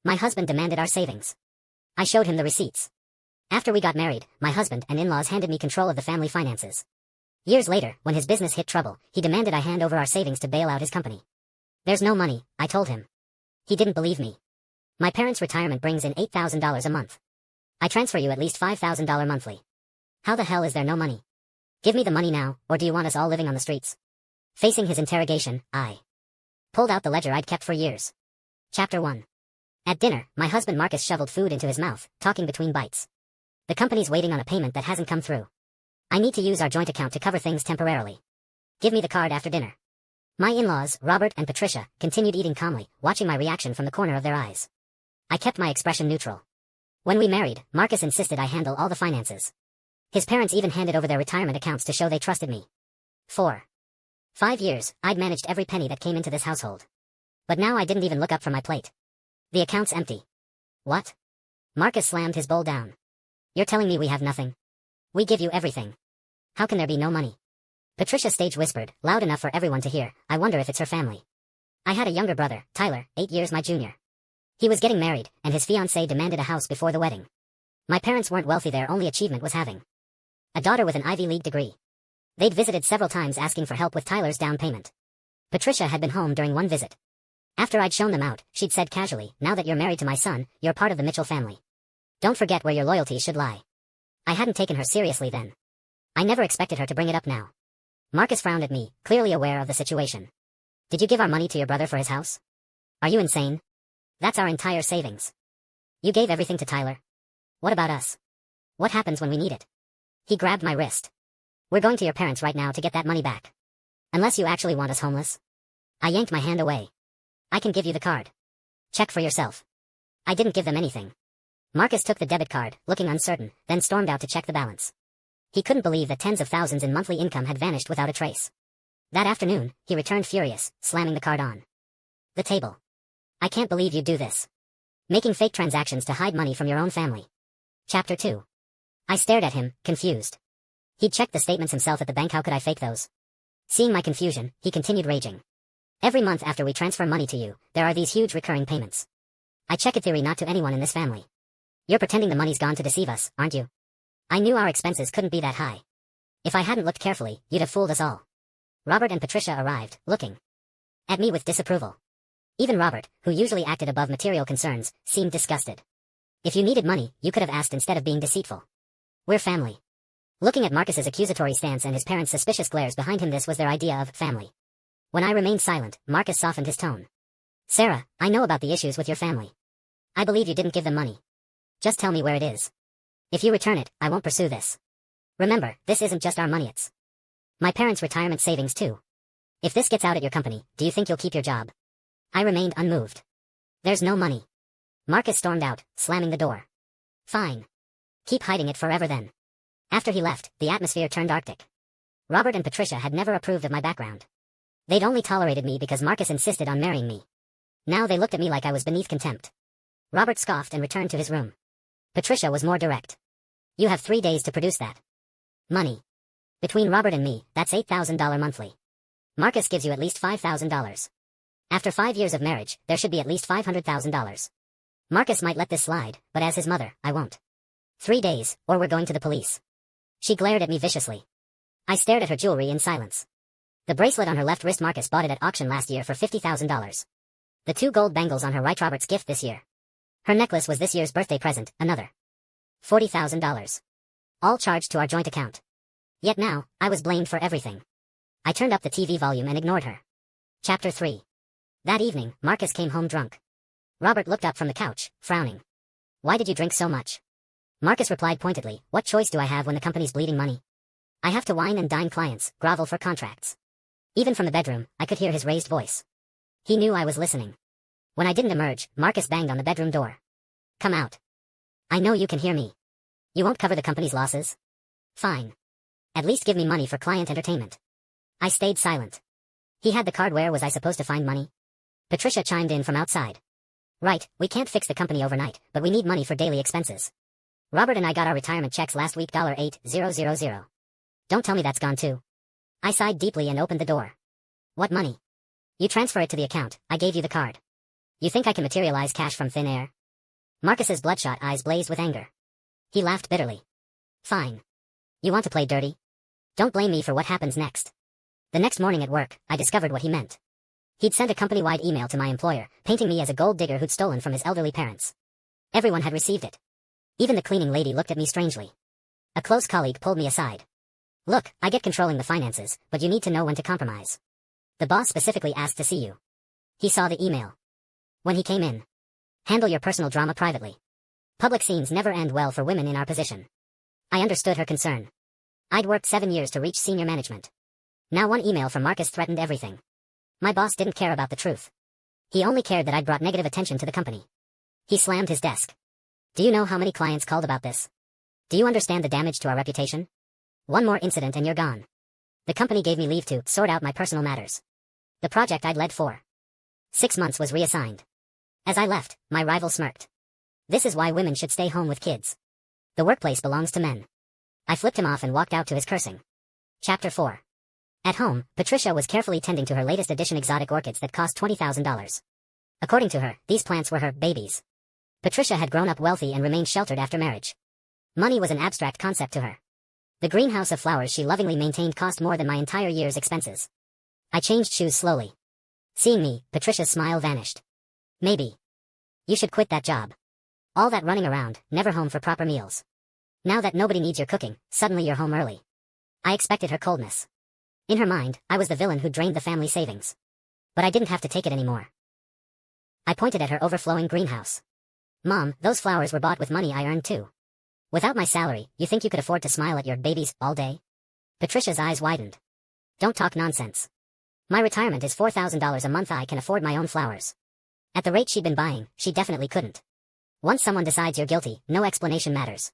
My husband demanded our savings. I showed him the receipts. After we got married, my husband and in-laws handed me control of the family finances. Years later, when his business hit trouble, he demanded I hand over our savings to bail out his company. There's no money, I told him. He didn't believe me. My parents' retirement brings in $8,000 a month. I transfer you at least $5,000 monthly. How the hell is there no money? Give me the money now, or do you want us all living on the streets? Facing his interrogation, I pulled out the ledger I'd kept for years. Chapter 1. At dinner, my husband Marcus shoveled food into his mouth, talking between bites. The company's waiting on a payment that hasn't come through. I need to use our joint account to cover things temporarily. Give me the card after dinner. My in-laws, Robert and Patricia, continued eating calmly, watching my reaction from the corner of their eyes. I kept my expression neutral. When we married, Marcus insisted I handle all the finances. His parents even handed over their retirement accounts to show they trusted me. For 5 years, I'd managed every penny that came into this household. But now I didn't even look up from my plate. The account's empty. What? Marcus slammed his bowl down. You're telling me we have nothing? We give you everything. How can there be no money? Patricia stage whispered, loud enough for everyone to hear, I wonder if it's her family. I had a younger brother, Tyler, 8 years my junior. He was getting married, and his fiancée demanded a house before the wedding. My parents weren't wealthy, their only achievement was having a daughter with an Ivy League degree. They'd visited several times asking for help with Tyler's down payment. Patricia had been home during one visit. After I'd shown them out, she'd said casually, now that you're married to my son, you're part of the Mitchell family. Don't forget where your loyalties should lie. I hadn't taken her seriously then. I never expected her to bring it up now. Marcus frowned at me, clearly aware of the situation. Did you give our money to your brother for his house? Are you insane? That's our entire savings. You gave everything to Tyler. What about us? What happens when we need it? He grabbed my wrist. We're going to your parents right now to get that money back. Unless you actually want us homeless. I yanked my hand away. I can give you the card. Check for yourself. I didn't give them anything. Marcus took the debit card, looking uncertain, then stormed out to check the balance. He couldn't believe that tens of thousands in monthly income had vanished without a trace. That afternoon, he returned furious, slamming the card on the table. I can't believe you'd do this. Making fake transactions to hide money from your own family. Chapter 2. I stared at him, confused. He'd checked the statements himself at the bank. How could I fake those? Seeing my confusion, he continued raging. Every month after we transfer money to you, there are these huge recurring payments. I check in theory not to anyone in this family. You're pretending the money's gone to deceive us, aren't you? I knew our expenses couldn't be that high. If I hadn't looked carefully, you'd have fooled us all. Robert and Patricia arrived, looking at me with disapproval. Even Robert, who usually acted above material concerns, seemed disgusted. If you needed money, you could have asked instead of being deceitful. We're family. Looking at Marcus's accusatory stance and his parents' suspicious glares behind him, this was their idea of family. When I remained silent, Marcus softened his tone. Sarah, I know about the issues with your family. I believe you didn't give them money. Just tell me where it is. If you return it, I won't pursue this. Remember, this isn't just our money, it's my parents' retirement savings too. If this gets out at your company, do you think you'll keep your job? I remained unmoved. There's no money. Marcus stormed out, slamming the door. Fine. Keep hiding it forever then. After he left, the atmosphere turned arctic. Robert and Patricia had never approved of my background. They'd only tolerated me because Marcus insisted on marrying me. Now they looked at me like I was beneath contempt. Robert scoffed and returned to his room. Patricia was more direct. You have 3 days to produce that money. Between Robert and me, that's $8,000 monthly. Marcus gives you at least $5,000. After 5 years of marriage, there should be at least $500,000. Marcus might let this slide, but as his mother, I won't. 3 days, or we're going to the police. She glared at me viciously. I stared at her jewelry in silence. The bracelet on her left wrist, Marcus bought it at auction last year for $50,000. The 2 gold bangles on her right, Robert's gift this year. Her necklace was this year's birthday present, another $40,000. All charged to our joint account. Yet now, I was blamed for everything. I turned up the TV volume and ignored her. Chapter 3. That evening, Marcus came home drunk. Robert looked up from the couch, frowning. Why did you drink so much? Marcus replied pointedly, what choice do I have when the company's bleeding money? I have to wine and dine clients, grovel for contracts. Even from the bedroom, I could hear his raised voice. He knew I was listening. When I didn't emerge, Marcus banged on the bedroom door. Come out. I know you can hear me. You won't cover the company's losses? Fine. At least give me money for client entertainment. I stayed silent. He had the card. Where was I supposed to find money? Patricia chimed in from outside. Right, we can't fix the company overnight, but we need money for daily expenses. Robert and I got our retirement checks last week, $8,000. Don't tell me that's gone too. I sighed deeply and opened the door. What money? You transfer it to the account, I gave you the card. You think I can materialize cash from thin air? Marcus's bloodshot eyes blazed with anger. He laughed bitterly. Fine. You want to play dirty? Don't blame me for what happens next. The next morning at work, I discovered what he meant. He'd sent a company-wide email to my employer, painting me as a gold digger who'd stolen from his elderly parents. Everyone had received it. Even the cleaning lady looked at me strangely. A close colleague pulled me aside. Look, I get controlling the finances, but you need to know when to compromise. The boss specifically asked to see you. He saw the email. When he came in. Handle your personal drama privately. Public scenes never end well for women in our position. I understood her concern. I'd worked 7 years to reach senior management. Now one email from Marcus threatened everything. My boss didn't care about the truth. He only cared that I'd brought negative attention to the company. He slammed his desk. Do you know how many clients called about this? Do you understand the damage to our reputation? One more incident and you're gone. The company gave me leave to sort out my personal matters. The project I'd led for 6 months was reassigned. As I left, my rival smirked. This is why women should stay home with kids. The workplace belongs to men. I flipped him off and walked out to his cursing. Chapter 4. At home, Patricia was carefully tending to her latest edition exotic orchids that cost $20,000. According to her, these plants were her babies. Patricia had grown up wealthy and remained sheltered after marriage. Money was an abstract concept to her. The greenhouse of flowers she lovingly maintained cost more than my entire year's expenses. I changed shoes slowly. Seeing me, Patricia's smile vanished. Maybe. You should quit that job. All that running around, never home for proper meals. Now that nobody needs your cooking, suddenly you're home early. I expected her coldness. In her mind, I was the villain who drained the family savings. But I didn't have to take it anymore. I pointed at her overflowing greenhouse. Mom, those flowers were bought with money I earned too. Without my salary, you think you could afford to smile at your babies all day? Patricia's eyes widened. Don't talk nonsense. My retirement is $4,000 a month. I can afford my own flowers. At the rate she'd been buying, she definitely couldn't. Once someone decides you're guilty, no explanation matters.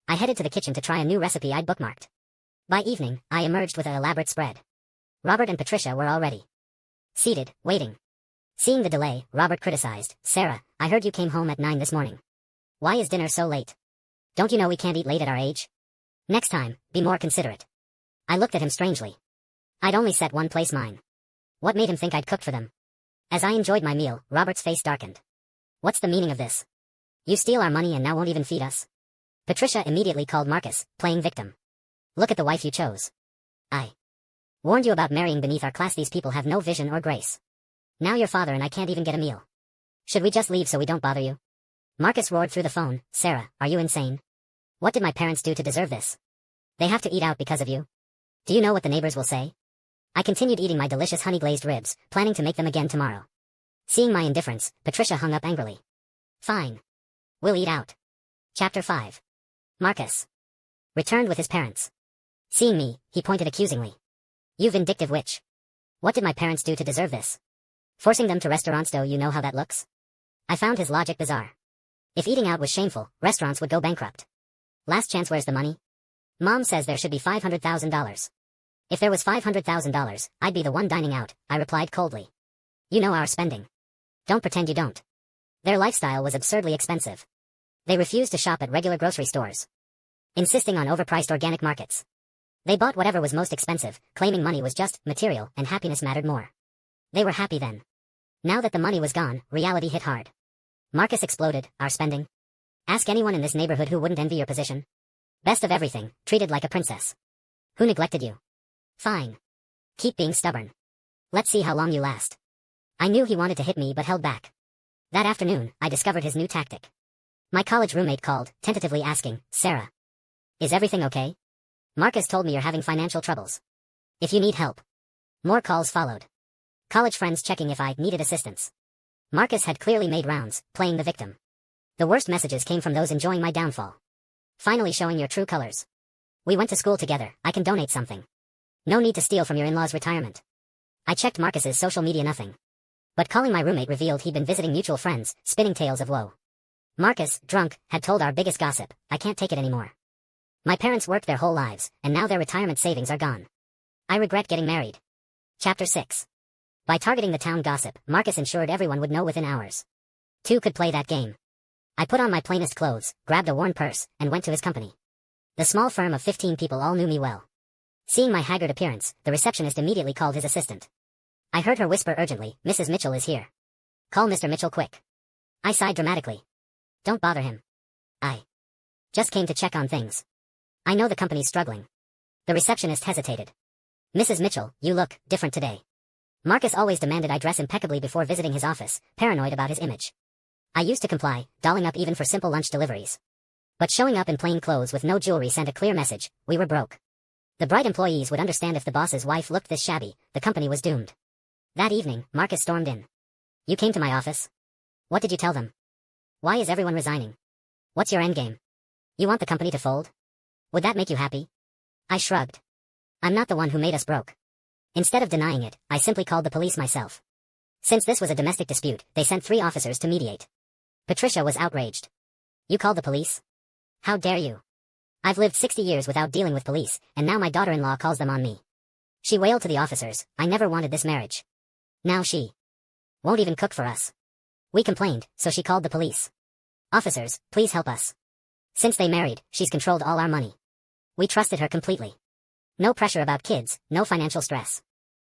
I headed to the kitchen to try a new recipe I'd bookmarked. By evening, I emerged with an elaborate spread. Robert and Patricia were already seated, waiting. Seeing the delay, Robert criticized, Sarah, I heard you came home at 9 this morning. Why is dinner so late? Don't you know we can't eat late at our age? Next time, be more considerate. I looked at him strangely. I'd only set one place mine. What made him think I'd cooked for them? As I enjoyed my meal, Robert's face darkened. What's the meaning of this? You steal our money and now won't even feed us? Patricia immediately called Marcus, playing victim. Look at the wife you chose. I warned you about marrying beneath our class. These people have no vision or grace. Now your father and I can't even get a meal. Should we just leave so we don't bother you? Marcus roared through the phone, Sarah, are you insane? What did my parents do to deserve this? They have to eat out because of you. Do you know what the neighbors will say? I continued eating my delicious honey-glazed ribs, planning to make them again tomorrow. Seeing my indifference, Patricia hung up angrily. Fine. We'll eat out. Chapter 5. Marcus returned with his parents. Seeing me, he pointed accusingly. You vindictive witch. What did my parents do to deserve this? Forcing them to restaurants, though you know how that looks? I found his logic bizarre. If eating out was shameful, restaurants would go bankrupt. Last chance, where's the money? Mom says there should be $500,000. If there was $500,000, I'd be the one dining out, I replied coldly. You know our spending. Don't pretend you don't. Their lifestyle was absurdly expensive. They refused to shop at regular grocery stores, insisting on overpriced organic markets. They bought whatever was most expensive, claiming money was just material and happiness mattered more. They were happy then. Now that the money was gone, reality hit hard. Marcus exploded, our spending. Ask anyone in this neighborhood who wouldn't envy your position. Best of everything, treated like a princess. Who neglected you? Fine. Keep being stubborn. Let's see how long you last. I knew he wanted to hit me but held back. That afternoon, I discovered his new tactic. My college roommate called, tentatively asking, Sarah, is everything okay? Marcus told me you're having financial troubles. If you need help. More calls followed. College friends checking if I needed assistance. Marcus had clearly made rounds, playing the victim. The worst messages came from those enjoying my downfall. Finally showing your true colors. We went to school together, I can donate something. No need to steal from your in-laws' retirement. I checked Marcus's social media, nothing. But calling my roommate revealed he'd been visiting mutual friends, spinning tales of woe. Marcus, drunk, had told our biggest gossip, I can't take it anymore. My parents worked their whole lives, and now their retirement savings are gone. I regret getting married. Chapter 6. By targeting the town gossip, Marcus ensured everyone would know within hours. Two could play that game. I put on my plainest clothes, grabbed a worn purse, and went to his company. The small firm of 15 people all knew me well. Seeing my haggard appearance, the receptionist immediately called his assistant. I heard her whisper urgently, Mrs. Mitchell is here. Call Mr. Mitchell quick. I sighed dramatically. Don't bother him. I just came to check on things. I know the company's struggling. The receptionist hesitated. Mrs. Mitchell, you look different today. Marcus always demanded I dress impeccably before visiting his office, paranoid about his image. I used to comply, dolling up even for simple lunch deliveries. But showing up in plain clothes with no jewelry sent a clear message: we were broke. The bright employees would understand if the boss's wife looked this shabby. The company was doomed. That evening, Marcus stormed in. You came to my office? What did you tell them? Why is everyone resigning? What's your endgame? You want the company to fold? Would that make you happy? I shrugged. I'm not the one who made us broke. Instead of denying it, I simply called the police myself. Since this was a domestic dispute, they sent 3 officers to mediate. Patricia was outraged. You called the police? How dare you? I've lived 60 years without dealing with police, and now my daughter-in-law calls them on me. She wailed to the officers, I never wanted this marriage. Now she won't even cook for us. We complained, so she called the police. Officers, please help us. Since they married, she's controlled all our money. We trusted her completely. No pressure about kids, no financial stress.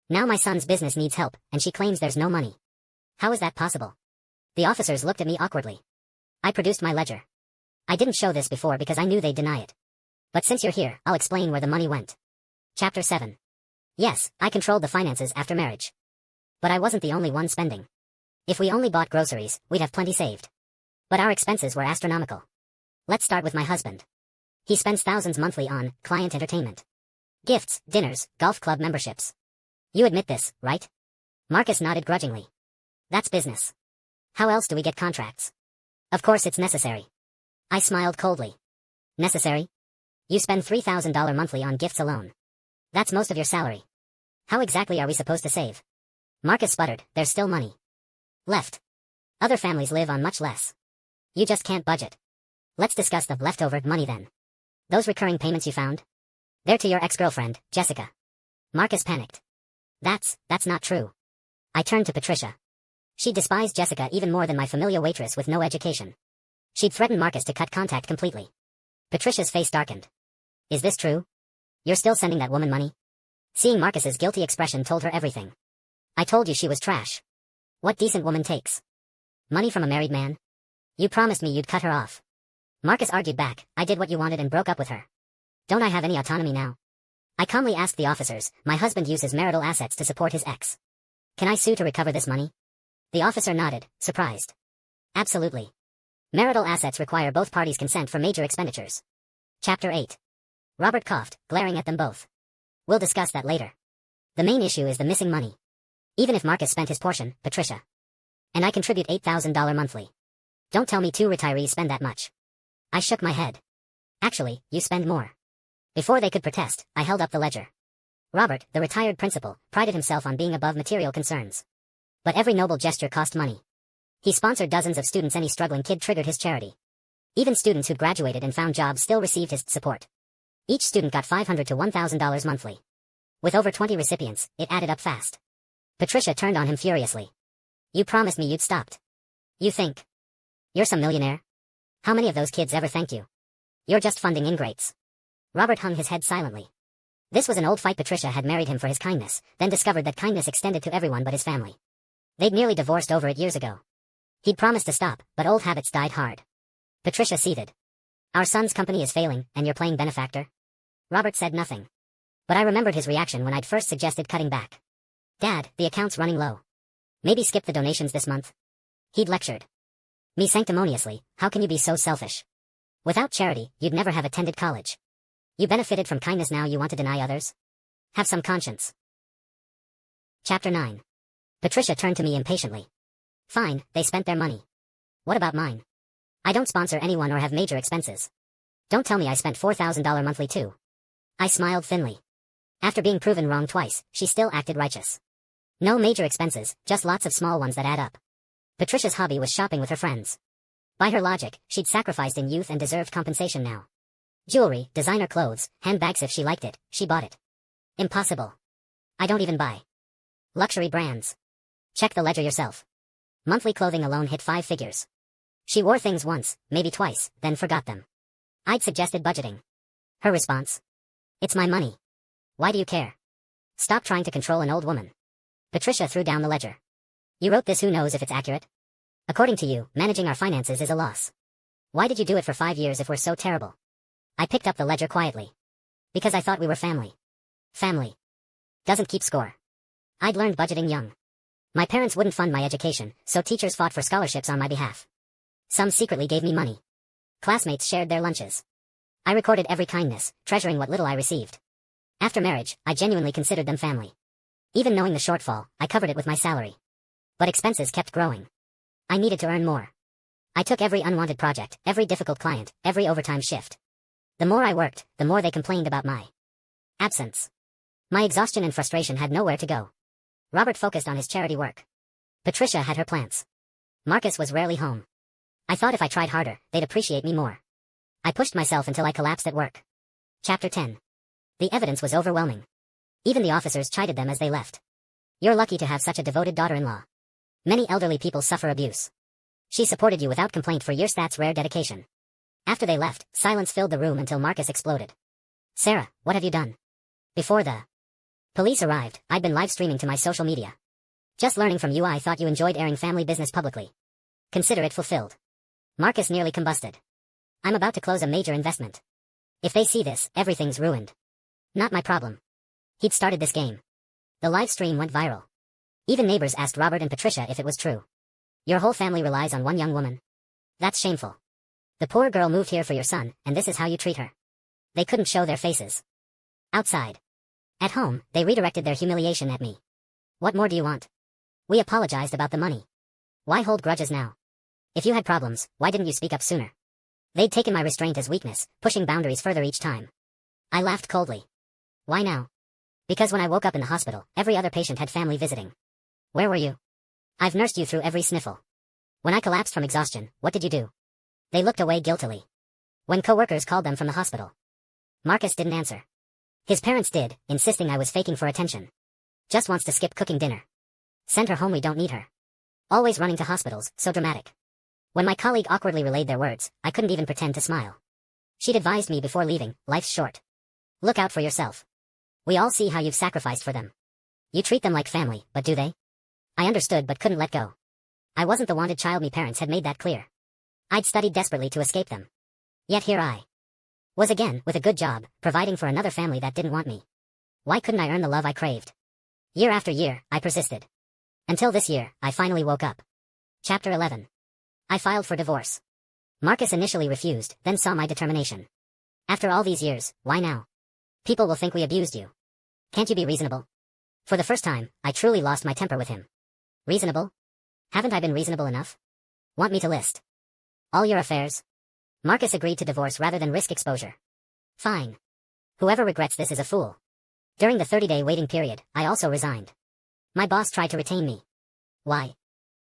Now my son's business needs help, and she claims there's no money. How is that possible? The officers looked at me awkwardly. I produced my ledger. I didn't show this before because I knew they'd deny it. But since you're here, I'll explain where the money went. Chapter 7. Yes, I controlled the finances after marriage. But I wasn't the only one spending. If we only bought groceries, we'd have plenty saved. But our expenses were astronomical. Let's start with my husband. He spends thousands monthly on client entertainment. Gifts, dinners, golf club memberships. You admit this, right? Marcus nodded grudgingly. That's business. How else do we get contracts? Of course it's necessary. I smiled coldly. Necessary? You spend $3,000 monthly on gifts alone. That's most of your salary. How exactly are we supposed to save? Marcus sputtered, there's still money left. Other families live on much less. You just can't budget. Let's discuss the leftover money then. Those recurring payments you found? They're to your ex-girlfriend, Jessica. Marcus panicked. That's not true. I turned to Patricia. She despised Jessica even more than my familiar waitress with no education. She'd threatened Marcus to cut contact completely. Patricia's face darkened. Is this true? You're still sending that woman money? Seeing Marcus's guilty expression told her everything. I told you she was trash. What decent woman takes money from a married man? You promised me you'd cut her off. Marcus argued back, I did what you wanted and broke up with her. Don't I have any autonomy now? I calmly asked the officers, my husband uses marital assets to support his ex. Can I sue to recover this money? The officer nodded, surprised. Absolutely. Marital assets require both parties' consent for major expenditures. Chapter 8. Robert coughed, glaring at them both. We'll discuss that later. The main issue is the missing money. Even if Marcus spent his portion, Patricia and I contribute $8,000 monthly. Don't tell me 2 retirees spend that much. I shook my head. Actually, you spend more. Before they could protest, I held up the ledger. Robert, the retired principal, prided himself on being above material concerns. But every noble gesture cost money. He sponsored dozens of students. Any struggling kid triggered his charity. Even students who'd graduated and found jobs still received his support. Each student got $500 to $1,000 monthly. With over 20 recipients, it added up fast. Patricia turned on him furiously. You promised me you'd stopped. You think you're some millionaire? How many of those kids ever thank you? You're just funding ingrates. Robert hung his head silently. This was an old fight. Patricia had married him for his kindness, then discovered that kindness extended to everyone but his family. They'd nearly divorced over it years ago. He'd promised to stop, but old habits died hard. Patricia seethed. Our son's company is failing, and you're playing benefactor? Robert said nothing. But I remembered his reaction when I'd first suggested cutting back. Dad, the account's running low. Maybe skip the donations this month? He'd lectured me sanctimoniously, how can you be so selfish? Without charity, you'd never have attended college. You benefited from kindness, now you want to deny others? Have some conscience. Chapter 9. Patricia turned to me impatiently. Fine, they spent their money. What about mine? I don't sponsor anyone or have major expenses. Don't tell me I spent $4,000 monthly too. I smiled thinly. After being proven wrong twice, she still acted righteous. No major expenses, just lots of small ones that add up. Patricia's hobby was shopping with her friends. By her logic, she'd sacrificed in youth and deserved compensation now. Jewelry, designer clothes, handbags, if she liked it, she bought it. Impossible. I don't even buy luxury brands. Check the ledger yourself. Monthly clothing alone hit 5 figures. She wore things once, maybe twice, then forgot them. I'd suggested budgeting. Her response? It's my money. Why do you care? Stop trying to control an old woman. Patricia threw down the ledger. You wrote this, who knows if it's accurate? According to you, managing our finances is a loss. Why did you do it for 5 years if we're so terrible? I picked up the ledger quietly. Because I thought we were family. Family doesn't keep score. I'd learned budgeting young. My parents wouldn't fund my education, so teachers fought for scholarships on my behalf. Some secretly gave me money. Classmates shared their lunches. I recorded every kindness, treasuring what little I received. After marriage, I genuinely considered them family. Even knowing the shortfall, I covered it with my salary. But expenses kept growing. I needed to earn more. I took every unwanted project, every difficult client, every overtime shift. The more I worked, the more they complained about my absence. My exhaustion and frustration had nowhere to go. Robert focused on his charity work. Patricia had her plants. Marcus was rarely home. I thought if I tried harder, they'd appreciate me more. I pushed myself until I collapsed at work. Chapter 10. The evidence was overwhelming. Even the officers chided them as they left. You're lucky to have such a devoted daughter-in-law. Many elderly people suffer abuse. She supported you without complaint for years. That's rare dedication. After they left, silence filled the room until Marcus exploded. Sarah, what have you done? Before the police arrived, I'd been live streaming to my social media. Just learning from you, I thought you enjoyed airing family business publicly. Consider it fulfilled. Marcus nearly combusted. I'm about to close a major investment. If they see this, everything's ruined. Not my problem. He'd started this game. The live stream went viral. Even neighbors asked Robert and Patricia if it was true. Your whole family relies on one young woman. That's shameful. The poor girl moved here for your son, and this is how you treat her. They couldn't show their faces. Outside. At home, they redirected their humiliation at me. What more do you want? We apologized about the money. Why hold grudges now? If you had problems, why didn't you speak up sooner? They'd taken my restraint as weakness, pushing boundaries further each time. I laughed coldly. Why now? Because when I woke up in the hospital, every other patient had family visiting. Where were you? I've nursed you through every sniffle. When I collapsed from exhaustion, what did you do? They looked away guiltily. When coworkers called them from the hospital, Marcus didn't answer. His parents did, insisting I was faking for attention. Just wants to skip cooking dinner. Send her home, we don't need her. Always running to hospitals, so dramatic. When my colleague awkwardly relayed their words, I couldn't even pretend to smile. She'd advised me before leaving, life's short. Look out for yourself. We all see how you've sacrificed for them. You treat them like family, but do they? I understood but couldn't let go. I wasn't the wanted child, my parents had made that clear. I'd studied desperately to escape them. Yet here I was again, with a good job, providing for another family that didn't want me. Why couldn't I earn the love I craved? Year after year, I persisted. Until this year, I finally woke up. Chapter 11. I filed for divorce. Marcus initially refused, then saw my determination. After all these years, why now? People will think we abused you. Can't you be reasonable? For the first time, I truly lost my temper with him. Reasonable? Haven't I been reasonable enough? Want me to list all your affairs? Marcus agreed to divorce rather than risk exposure. Fine. Whoever regrets this is a fool. During the 30-day waiting period, I also resigned. My boss tried to retain me. Why?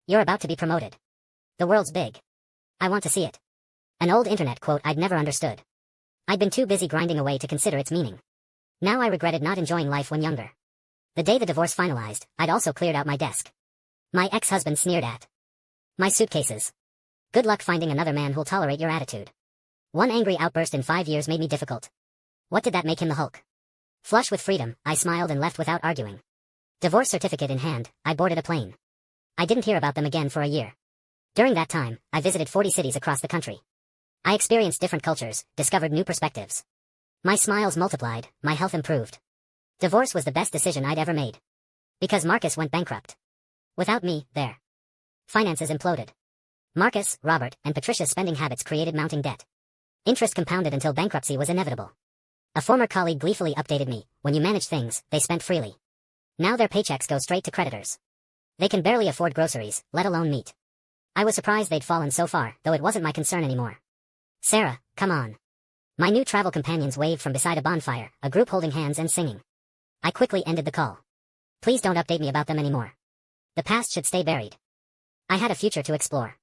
You're about to be promoted. The world's big. I want to see it. An old internet quote I'd never understood. I'd been too busy grinding away to consider its meaning. Now I regretted not enjoying life when younger. The day the divorce finalized, I'd also cleared out my desk. My ex-husband sneered at my suitcases. Good luck finding another man who'll tolerate your attitude. One angry outburst in 5 years made me difficult. What did that make him, the Hulk? Flush with freedom, I smiled and left without arguing. Divorce certificate in hand, I boarded a plane. I didn't hear about them again for a year. During that time, I visited 40 cities across the country. I experienced different cultures, discovered new perspectives. My smiles multiplied, my health improved. Divorce was the best decision I'd ever made. Because Marcus went bankrupt. Without me, their finances imploded. Marcus, Robert, and Patricia's spending habits created mounting debt. Interest compounded until bankruptcy was inevitable. A former colleague gleefully updated me, when you manage things, they spent freely. Now their paychecks go straight to creditors. They can barely afford groceries, let alone meat. I was surprised they'd fallen so far, though it wasn't my concern anymore. Sarah, come on. My new travel companions waved from beside a bonfire, a group holding hands and singing. I quickly ended the call. Please don't update me about them anymore. The past should stay buried. I had a future to explore.